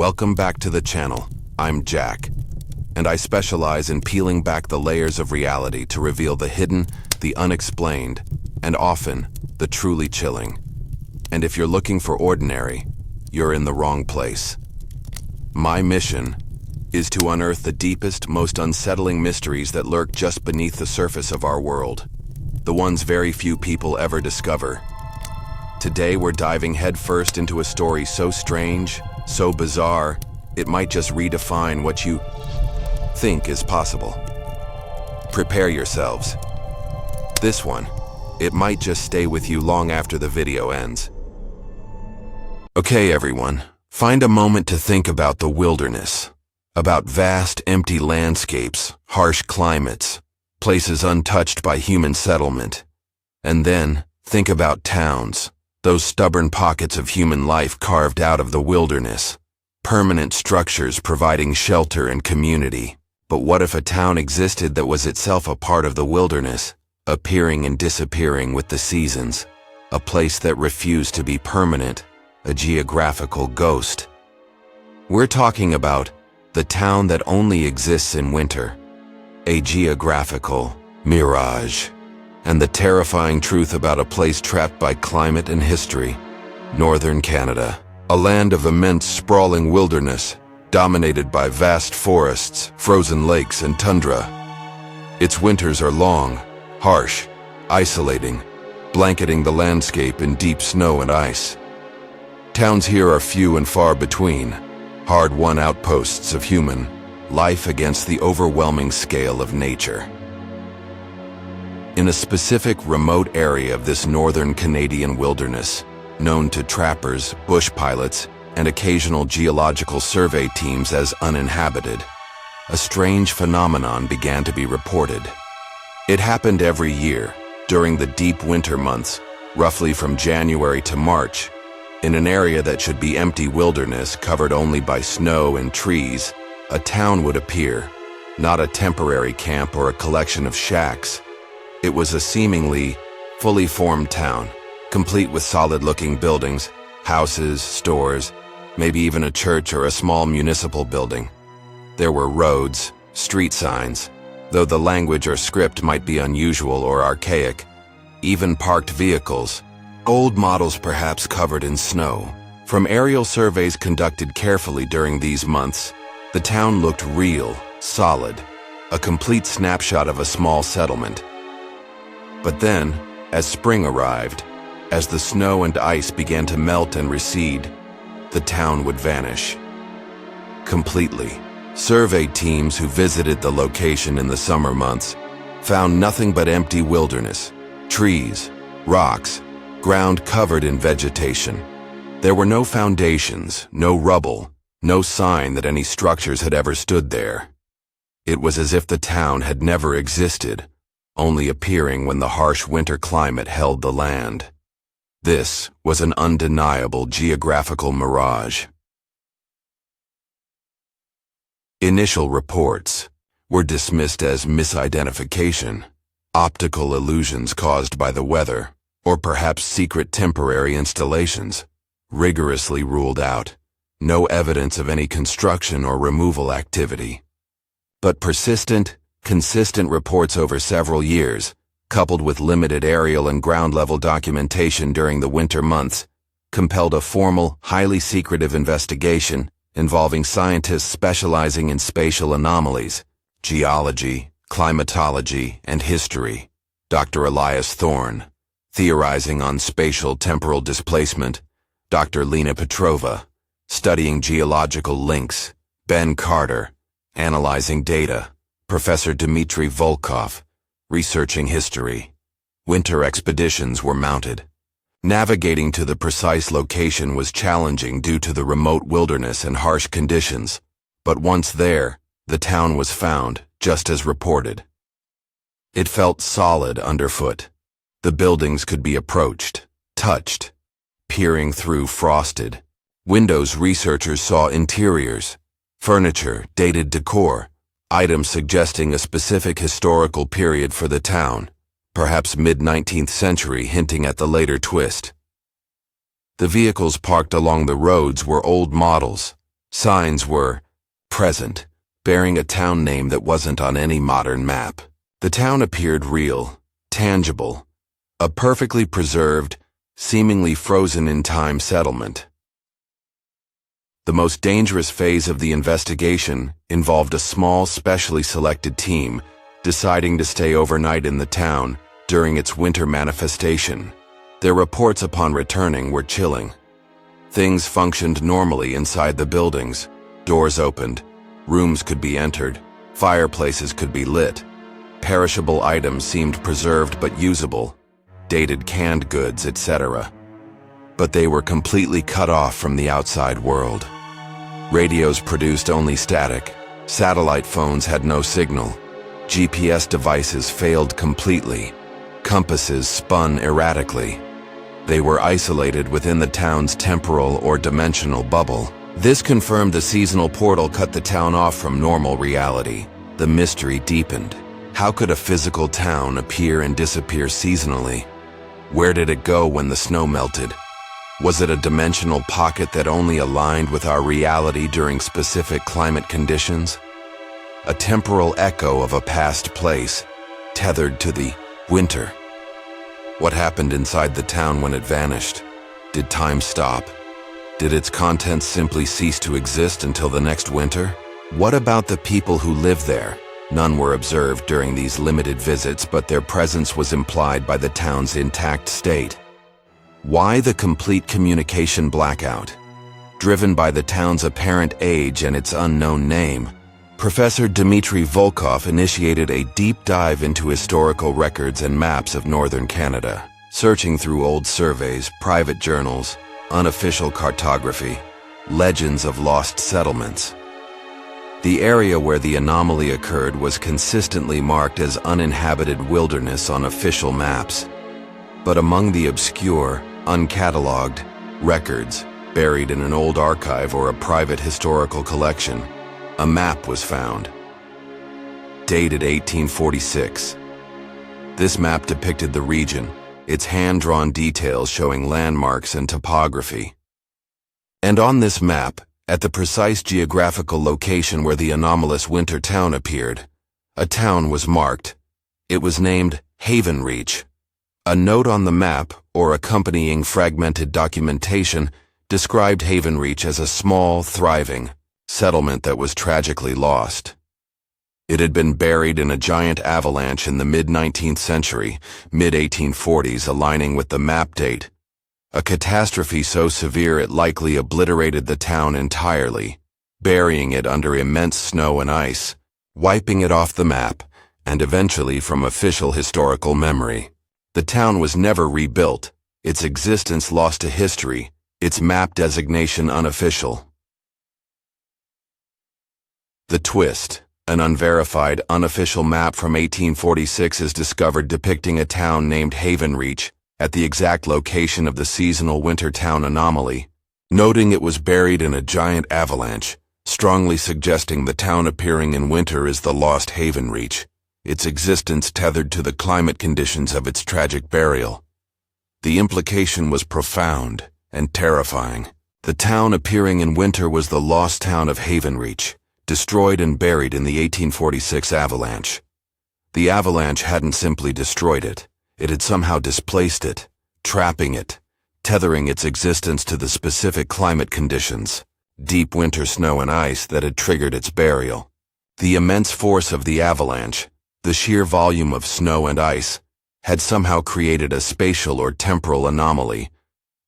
Welcome back to the channel. I'm Jack, and I specialize in peeling back the layers of reality to reveal the hidden, the unexplained, and often the truly chilling. And if you're looking for ordinary, you're in the wrong place. My mission is to unearth the deepest, most unsettling mysteries that lurk just beneath the surface of our world, the ones very few people ever discover. Today we're diving headfirst into a story so strange, so bizarre, it might just redefine what you think is possible. Prepare yourselves. This one, it might just stay with you long after the video ends. Okay, everyone, find a moment to think about the wilderness, about vast, empty landscapes, harsh climates, places untouched by human settlement. And then, think about towns, those stubborn pockets of human life carved out of the wilderness, permanent structures providing shelter and community. But what if a town existed that was itself a part of the wilderness, appearing and disappearing with the seasons, a place that refused to be permanent, a geographical ghost? We're talking about the town that only exists in winter, a geographical mirage. And the terrifying truth about a place trapped by climate and history, northern Canada, a land of immense sprawling wilderness, dominated by vast forests, frozen lakes, and tundra. Its winters are long, harsh, isolating, blanketing the landscape in deep snow and ice. Towns here are few and far between, hard-won outposts of human life against the overwhelming scale of nature. In a specific remote area of this northern Canadian wilderness, known to trappers, bush pilots, and occasional geological survey teams as uninhabited, a strange phenomenon began to be reported. It happened every year, during the deep winter months, roughly from January to March, in an area that should be empty wilderness covered only by snow and trees. A town would appear, not a temporary camp or a collection of shacks. It was a seemingly fully formed town, complete with solid-looking buildings, houses, stores, maybe even a church or a small municipal building. There were roads, street signs, though the language or script might be unusual or archaic, even parked vehicles, old models perhaps covered in snow. From aerial surveys conducted carefully during these months, the town looked real, solid, a complete snapshot of a small settlement. But then, as spring arrived, as the snow and ice began to melt and recede, the town would vanish. Completely. Survey teams who visited the location in the summer months found nothing but empty wilderness, trees, rocks, ground covered in vegetation. There were no foundations, no rubble, no sign that any structures had ever stood there. It was as if the town had never existed, only appearing when the harsh winter climate held the land. This was an undeniable geographical mirage. Initial reports were dismissed as misidentification, optical illusions caused by the weather, or perhaps secret temporary installations, rigorously ruled out. No evidence of any construction or removal activity. But persistent, consistent reports over several years, coupled with limited aerial and ground-level documentation during the winter months, compelled a formal, highly secretive investigation involving scientists specializing in spatial anomalies, geology, climatology, and history. Dr. Elias Thorne, theorizing on spatial temporal displacement, Dr. Lena Petrova, studying geological links, Ben Carter, analyzing data, Professor Dmitry Volkov, researching history. Winter expeditions were mounted. Navigating to the precise location was challenging due to the remote wilderness and harsh conditions, but once there, the town was found, just as reported. It felt solid underfoot. The buildings could be approached, touched, peering through frosted windows. Researchers saw interiors, furniture, dated decor, items suggesting a specific historical period for the town, perhaps mid-19th century, hinting at the later twist. The vehicles parked along the roads were old models, Signs were present, bearing a town name that wasn't on any modern map. The town appeared real, tangible, a perfectly preserved, seemingly frozen in time settlement. The most dangerous phase of the investigation involved a small, specially selected team deciding to stay overnight in the town during its winter manifestation. Their reports upon returning were chilling. Things functioned normally inside the buildings. Doors opened, rooms could be entered, fireplaces could be lit. Perishable items seemed preserved but usable, dated canned goods, etc. But they were completely cut off from the outside world. Radios produced only static. Satellite phones had no signal. GPS devices failed completely. Compasses spun erratically. They were isolated within the town's temporal or dimensional bubble. This confirmed the seasonal portal cut the town off from normal reality. The mystery deepened. How could a physical town appear and disappear seasonally? Where did it go when the snow melted? Was it a dimensional pocket that only aligned with our reality during specific climate conditions? A temporal echo of a past place, tethered to the winter. What happened inside the town when it vanished? Did time stop? Did its contents simply cease to exist until the next winter? What about the people who lived there? None were observed during these limited visits, but their presence was implied by the town's intact state. Why the complete communication blackout? Driven by the town's apparent age and its unknown name, Professor Dmitry Volkov initiated a deep dive into historical records and maps of northern Canada, searching through old surveys, private journals, unofficial cartography, legends of lost settlements. The area where the anomaly occurred was consistently marked as uninhabited wilderness on official maps. But among the obscure, uncatalogued records buried in an old archive or a private historical collection, a map was found. Dated 1846. This map depicted the region, its hand-drawn details showing landmarks and topography. And on this map, at the precise geographical location where the anomalous winter town appeared, a town was marked. It was named Havenreach. A note on the map, or accompanying fragmented documentation, described Havenreach as a small, thriving settlement that was tragically lost. It had been buried in a giant avalanche in the mid-19th century, mid-1840s, aligning with the map date. A catastrophe so severe it likely obliterated the town entirely, burying it under immense snow and ice, wiping it off the map, and eventually from official historical memory. The town was never rebuilt, its existence lost to history, its map designation unofficial. The twist. An unverified, unofficial map from 1846 is discovered depicting a town named Havenreach at the exact location of the seasonal winter town anomaly, noting it was buried in a giant avalanche, strongly suggesting the town appearing in winter is the lost Havenreach, its existence tethered to the climate conditions of its tragic burial. The implication was profound and terrifying. The town appearing in winter was the lost town of Havenreach, destroyed and buried in the 1846 avalanche. The avalanche hadn't simply destroyed it. It had somehow displaced it, trapping it, tethering its existence to the specific climate conditions, deep winter snow and ice that had triggered its burial. The immense force of the avalanche, the sheer volume of snow and ice, had somehow created a spatial or temporal anomaly,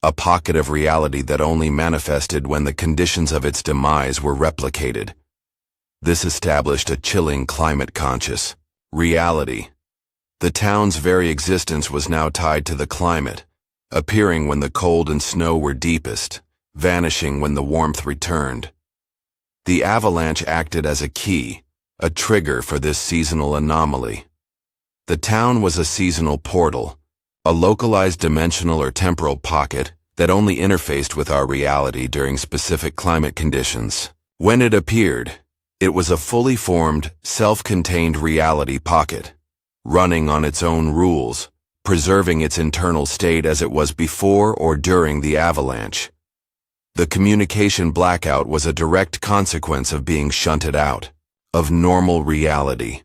a pocket of reality that only manifested when the conditions of its demise were replicated. This established a chilling climate-conscious reality. The town's very existence was now tied to the climate, appearing when the cold and snow were deepest, vanishing when the warmth returned. The avalanche acted as a key, a trigger for this seasonal anomaly. The town was a seasonal portal, a localized dimensional or temporal pocket that only interfaced with our reality during specific climate conditions. When it appeared, it was a fully formed, self-contained reality pocket, running on its own rules, preserving its internal state as it was before or during the avalanche. The communication blackout was a direct consequence of being shunted out of normal reality.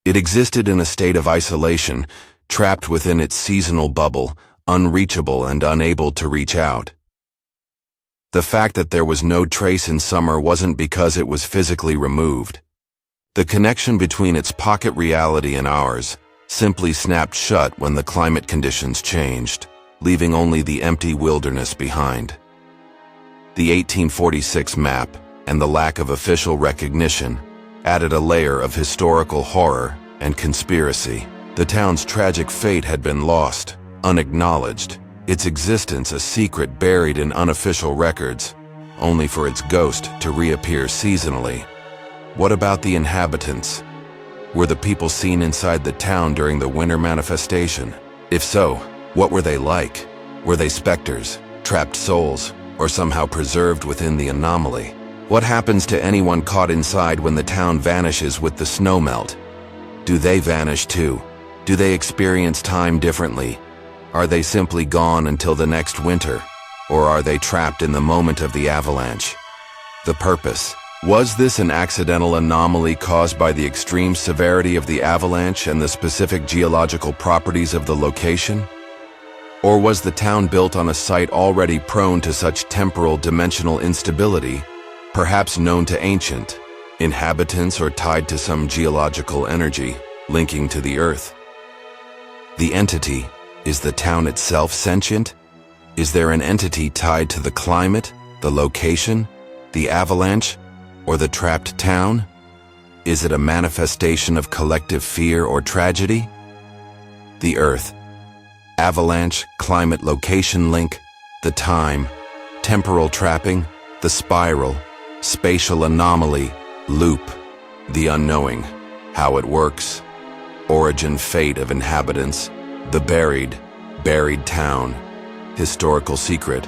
It existed in a state of isolation, trapped within its seasonal bubble, unreachable and unable to reach out. The fact that there was no trace in summer wasn't because it was physically removed. The connection between its pocket reality and ours simply snapped shut when the climate conditions changed, leaving only the empty wilderness behind. The 1846 map and the lack of official recognition added a layer of historical horror and conspiracy. The town's tragic fate had been lost, unacknowledged, its existence a secret buried in unofficial records, only for its ghost to reappear seasonally. What about the inhabitants? Were the people seen inside the town during the winter manifestation? If so, what were they like? Were they specters, trapped souls, or somehow preserved within the anomaly? What happens to anyone caught inside when the town vanishes with the snowmelt? Do they vanish too? Do they experience time differently? Are they simply gone until the next winter? Or are they trapped in the moment of the avalanche? The purpose. Was this an accidental anomaly caused by the extreme severity of the avalanche and the specific geological properties of the location? Or was the town built on a site already prone to such temporal dimensional instability, perhaps known to ancient inhabitants or tied to some geological energy linking to the earth? The entity. Is the town itself sentient? Is there an entity tied to the climate, the location, the avalanche, or the trapped town? Is it a manifestation of collective fear or tragedy? The earth. Avalanche, climate location link, the time, temporal trapping, the spiral, spatial anomaly, loop, the unknowing, how it works, origin fate of inhabitants, the buried town, historical secret,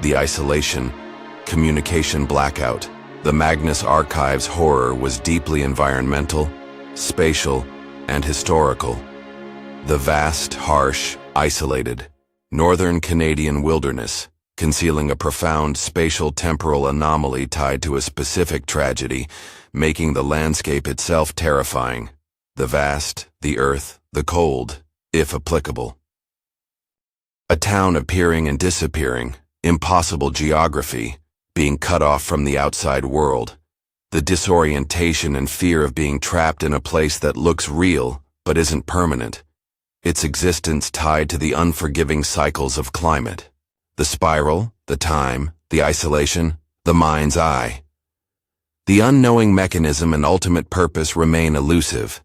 the isolation, communication blackout. The Magnus Archives horror was deeply environmental, spatial, and historical. The vast, harsh, isolated, northern Canadian wilderness, concealing a profound spatial temporal anomaly tied to a specific tragedy, making the landscape itself terrifying. The vast, the earth, the cold, if applicable. A town appearing and disappearing, impossible geography, being cut off from the outside world, the disorientation and fear of being trapped in a place that looks real but isn't permanent, its existence tied to the unforgiving cycles of climate, the spiral, the time, the isolation, the mind's eye. The unknowing mechanism and ultimate purpose remain elusive.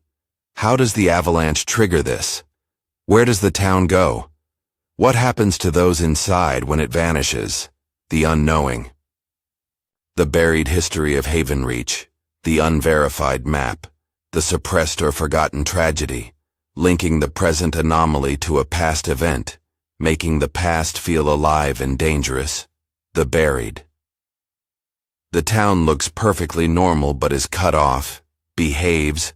How does the avalanche trigger this? Where does the town go? What happens to those inside when it vanishes? The unknowing. The buried history of Havenreach, the unverified map, the suppressed or forgotten tragedy, linking the present anomaly to a past event, making the past feel alive and dangerous. The buried. The town looks perfectly normal but is cut off, behaves,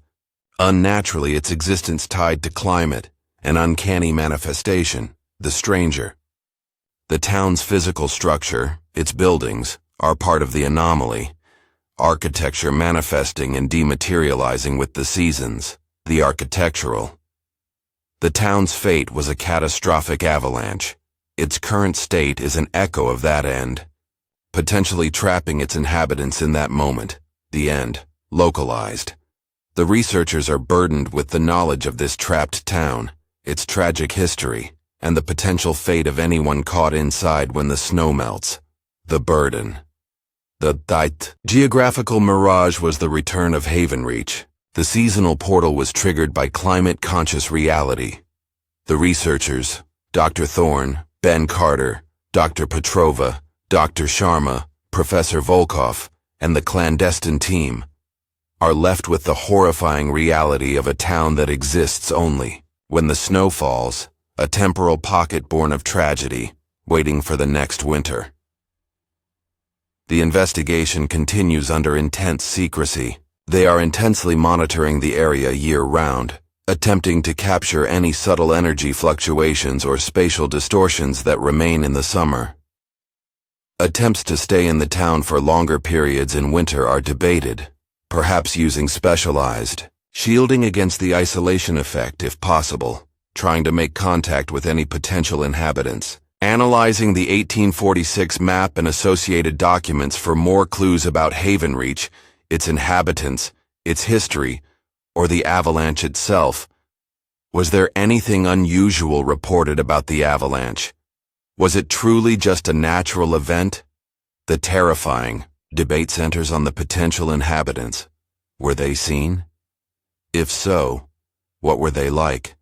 unnaturally, its existence tied to climate, an uncanny manifestation, the stranger. The town's physical structure, its buildings, are part of the anomaly, architecture manifesting and dematerializing with the seasons, the architectural. The town's fate was a catastrophic avalanche. Its current state is an echo of that end, potentially trapping its inhabitants in that moment, the end, localized. The researchers are burdened with the knowledge of this trapped town, its tragic history, and the potential fate of anyone caught inside when the snow melts. The burden. The geographical mirage was the return of Havenreach. The seasonal portal was triggered by climate-conscious reality. The researchers, Dr. Thorne, Ben Carter, Dr. Petrova, Dr. Sharma, Professor Volkov, and the clandestine team, are left with the horrifying reality of a town that exists only when the snow falls, a temporal pocket born of tragedy, waiting for the next winter. The investigation continues under intense secrecy. They are intensely monitoring the area year-round, attempting to capture any subtle energy fluctuations or spatial distortions that remain in the summer. Attempts to stay in the town for longer periods in winter are debated, perhaps using specialized shielding against the isolation effect if possible, trying to make contact with any potential inhabitants. Analyzing the 1846 map and associated documents for more clues about Havenreach, its inhabitants, its history, or the avalanche itself. Was there anything unusual reported about the avalanche? Was it truly just a natural event? The terrifying debate centers on the potential inhabitants. Were they seen? If so, what were they like?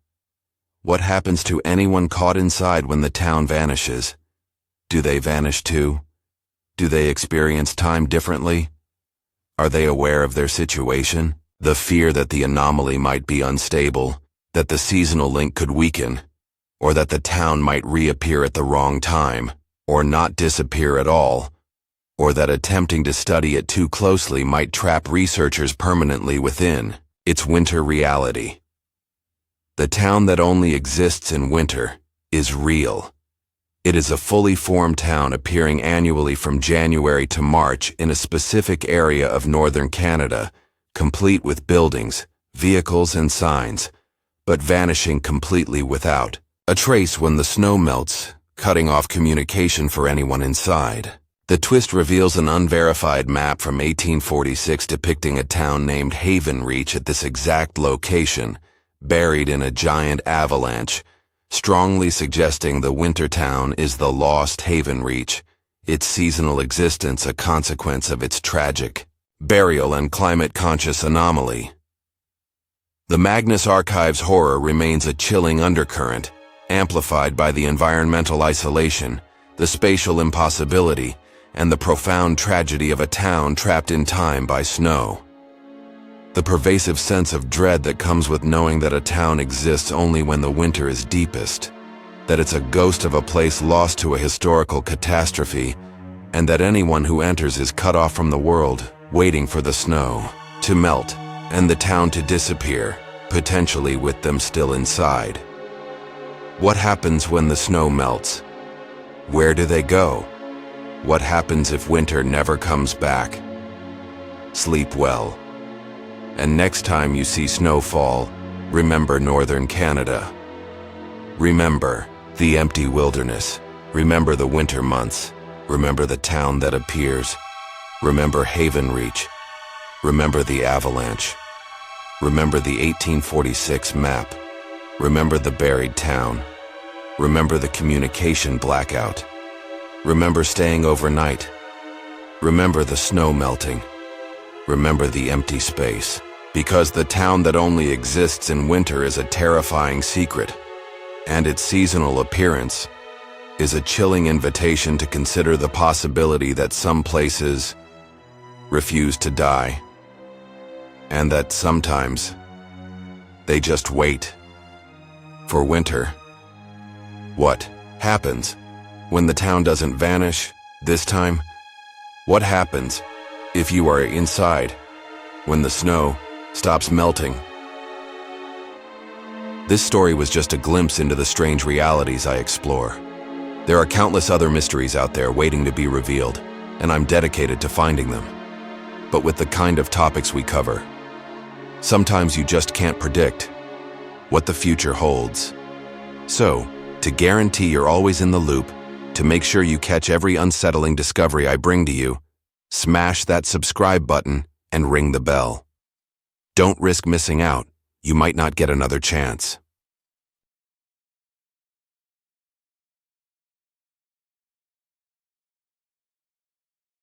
What happens to anyone caught inside when the town vanishes? Do they vanish too? Do they experience time differently? Are they aware of their situation? The fear that the anomaly might be unstable, that the seasonal link could weaken, or that the town might reappear at the wrong time, or not disappear at all, or that attempting to study it too closely might trap researchers permanently within its winter reality. The town that only exists in winter is real. It is a fully formed town appearing annually from January to March in a specific area of northern Canada, complete with buildings, vehicles, and signs, but vanishing completely without a trace when the snow melts, cutting off communication for anyone inside. The twist reveals an unverified map from 1846 depicting a town named Havenreach at this exact location, buried in a giant avalanche, strongly suggesting the winter town is the lost Havenreach, its seasonal existence a consequence of its tragic burial and climate-conscious anomaly. The Magnus Archives horror remains a chilling undercurrent, amplified by the environmental isolation, the spatial impossibility, and the profound tragedy of a town trapped in time by snow. The pervasive sense of dread that comes with knowing that a town exists only when the winter is deepest, that it's a ghost of a place lost to a historical catastrophe, and that anyone who enters is cut off from the world, waiting for the snow to melt and the town to disappear, potentially with them still inside. What happens when the snow melts? Where do they go? What happens if winter never comes back? Sleep well. And next time you see snowfall, remember northern Canada. Remember the empty wilderness. Remember the winter months. Remember the town that appears. Remember Havenreach. Remember the avalanche. Remember the 1846 map. Remember the buried town. Remember the communication blackout. Remember staying overnight. Remember the snow melting. Remember the empty space. Because the town that only exists in winter is a terrifying secret, and its seasonal appearance is a chilling invitation to consider the possibility that some places refuse to die, and that sometimes they just wait for winter. What happens when the town doesn't vanish this time? What happens if you are inside when the snow stops melting? This story was just a glimpse into the strange realities I explore. There are countless other mysteries out there waiting to be revealed, and I'm dedicated to finding them. But with the kind of topics we cover, sometimes you just can't predict what the future holds. So, to guarantee you're always in the loop, to make sure you catch every unsettling discovery I bring to you, smash that subscribe button and ring the bell. Don't risk missing out. You might not get another chance.